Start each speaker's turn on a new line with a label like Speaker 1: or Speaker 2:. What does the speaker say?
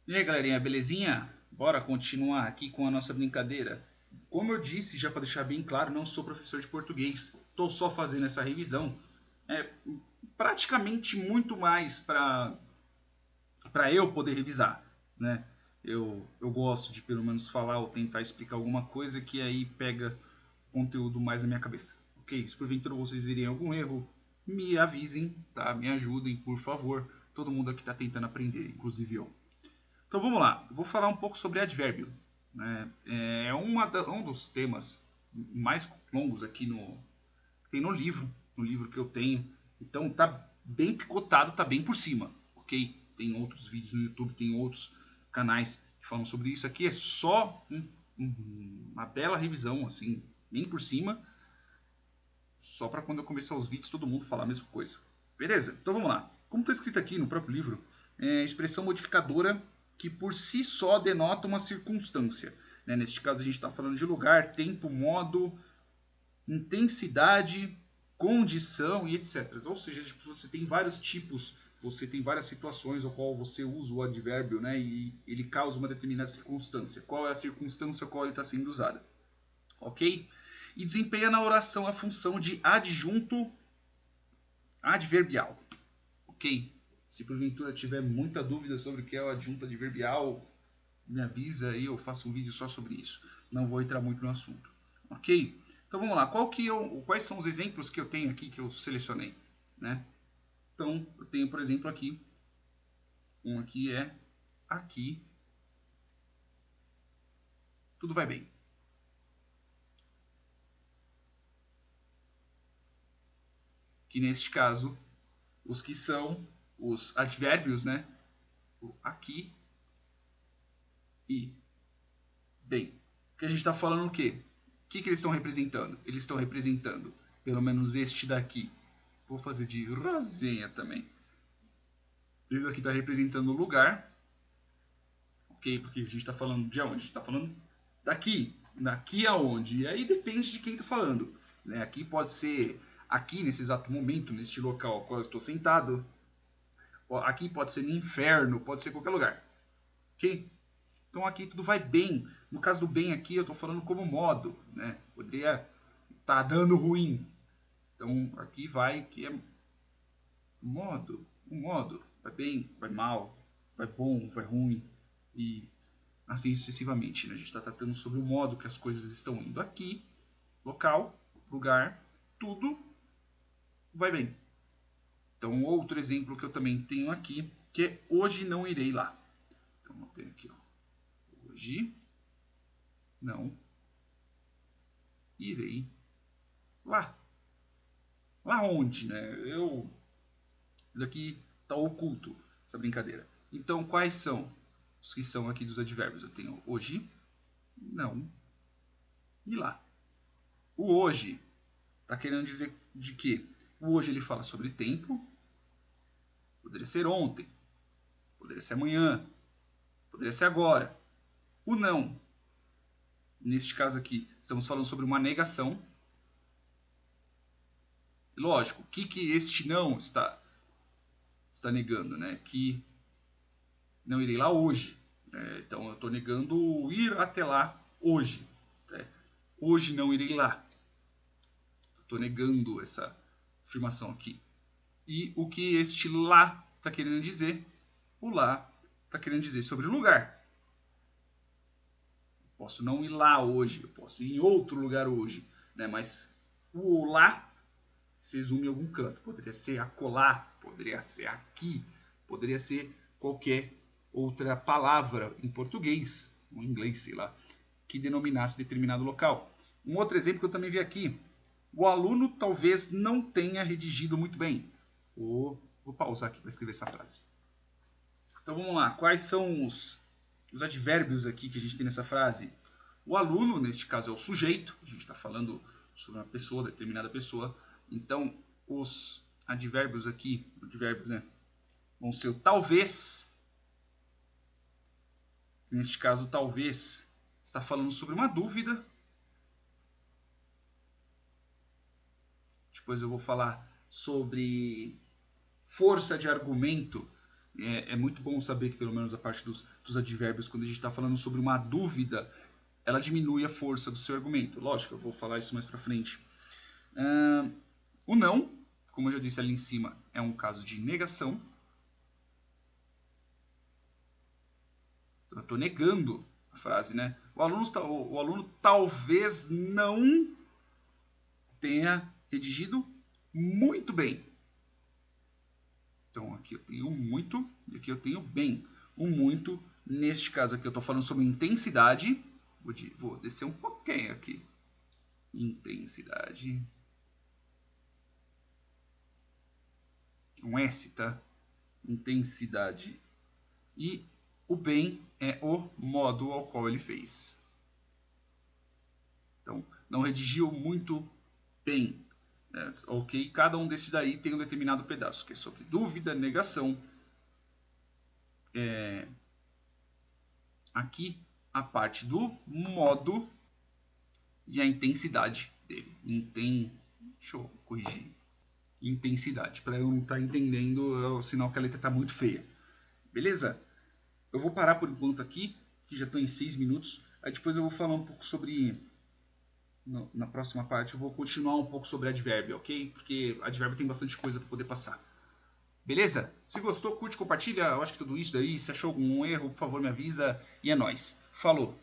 Speaker 1: E aí, galerinha, belezinha? Bora continuar aqui com a nossa brincadeira. Como eu disse, já para deixar bem claro, não sou professor de português. Estou só fazendo essa revisão. É praticamente muito mais para eu poder revisar, né? Eu gosto de pelo menos falar ou tentar explicar alguma coisa que aí pega conteúdo mais na minha cabeça. Ok? Se porventura vocês virem algum erro, me avisem, tá? Me ajudem, por favor. Todo mundo aqui está tentando aprender, inclusive eu. Então vamos lá, vou falar um pouco sobre advérbio. Né? Um dos temas mais longos aqui tem no livro que eu tenho. Então tá bem picotado, tá bem por cima, ok? Tem outros vídeos no YouTube, tem outros canais que falam sobre isso. Aqui é só uma bela revisão, assim, bem por cima, só para quando eu começar os vídeos todo mundo falar a mesma coisa. Beleza? Então vamos lá. Como está escrito aqui no próprio livro, expressão modificadora que por si só denota uma circunstância. Né? Neste caso a gente está falando de lugar, tempo, modo, intensidade, condição e etc. Ou seja, você tem vários tipos, você tem várias situações ao qual você usa o advérbio, né? E ele causa uma determinada circunstância. Qual é a circunstância a qual ele está sendo usado? Ok? E desempenha na oração a função de adjunto adverbial. Ok? Se porventura tiver muita dúvida sobre o que é o adjunto adverbial, me avisa aí, eu faço um vídeo só sobre isso. Não vou entrar muito no assunto. Ok? Então vamos lá. Quais são os exemplos que eu tenho aqui que eu selecionei? Né? Então eu tenho, por exemplo, aqui. Um aqui é aqui. Tudo vai bem. Que neste caso, os que são os advérbios, né? O aqui e bem. Que a gente está falando o quê? O que eles estão representando? Eles estão representando, pelo menos este daqui. Vou fazer de rosinha também. Esse aqui está representando o lugar. Ok? Porque a gente está falando de onde? A gente está falando daqui. Daqui aonde? E aí depende de quem está falando. Né? Aqui pode ser aqui nesse exato momento, neste local ao qual eu estou sentado. Aqui pode ser no inferno, pode ser qualquer lugar. Ok? Então aqui tudo vai bem. No caso do bem aqui, eu estou falando como modo. Né? Poderia estar dando ruim. Então aqui vai que é modo. O modo. Vai bem, vai mal, vai bom, vai ruim. E assim sucessivamente. Né? A gente está tratando sobre o modo que as coisas estão indo. Aqui, local, lugar, tudo vai bem. Então outro exemplo que eu também tenho aqui, que é hoje não irei lá. Então vou ter aqui, ó. Hoje não irei lá. Lá onde, né? Isso aqui está oculto, essa brincadeira. Então, quais são os que são aqui dos advérbios? Eu tenho hoje, não e lá. O hoje está querendo dizer de quê? O hoje ele fala sobre tempo, poderia ser ontem, poderia ser amanhã, poderia ser agora. O não, neste caso aqui, estamos falando sobre uma negação. Lógico, o que este não está negando, né? Que não irei lá hoje. Então eu estou negando ir até lá hoje. Né? Hoje não irei lá. Estou negando essa afirmação aqui. E o que este lá está querendo dizer? O lá está querendo dizer sobre o lugar. Posso não ir lá hoje, eu posso ir em outro lugar hoje, né? Mas o lá se resume em algum canto. Poderia ser acolá, poderia ser aqui, poderia ser qualquer outra palavra em português, ou em inglês, sei lá, que denominasse determinado local. Um outro exemplo que eu também vi aqui. O aluno talvez não tenha redigido muito bem. Vou pausar aqui para escrever essa frase. Então vamos lá. Quais são os advérbios aqui que a gente tem nessa frase? O aluno, neste caso, é o sujeito. A gente está falando sobre uma pessoa, determinada pessoa. Então, os advérbios aqui, advérbios, né, vão ser o talvez. Neste caso, talvez está falando sobre uma dúvida. Depois eu vou falar sobre força de argumento É muito bom saber que, pelo menos, a parte dos advérbios, quando a gente está falando sobre uma dúvida, ela diminui a força do seu argumento. Lógico, eu vou falar isso mais para frente. O não, como eu já disse ali em cima, é um caso de negação. Eu estou negando a frase, né? O aluno talvez não tenha redigido muito bem. Então aqui eu tenho muito e aqui eu tenho bem. O muito, neste caso aqui eu estou falando sobre intensidade. Vou descer um pouquinho aqui. Intensidade. Um S, tá? Intensidade. E o bem é o modo ao qual ele fez. Então, não redigiu muito bem. Ok? Cada um desses daí tem um determinado pedaço, que é sobre dúvida, negação. Aqui, a parte do modo e a intensidade dele. Deixa eu corrigir. Intensidade, para eu não estar entendendo, é o sinal que a letra está muito feia. Beleza? Eu vou parar por enquanto aqui, que já estou em 6 minutos. Aí depois eu vou falar um pouco sobre... Na próxima parte eu vou continuar um pouco sobre advérbio, ok? Porque advérbio tem bastante coisa para poder passar. Beleza? Se gostou, curte, compartilha. Eu acho que tudo isso daí. Se achou algum erro, por favor me avisa. E é nóis. Falou!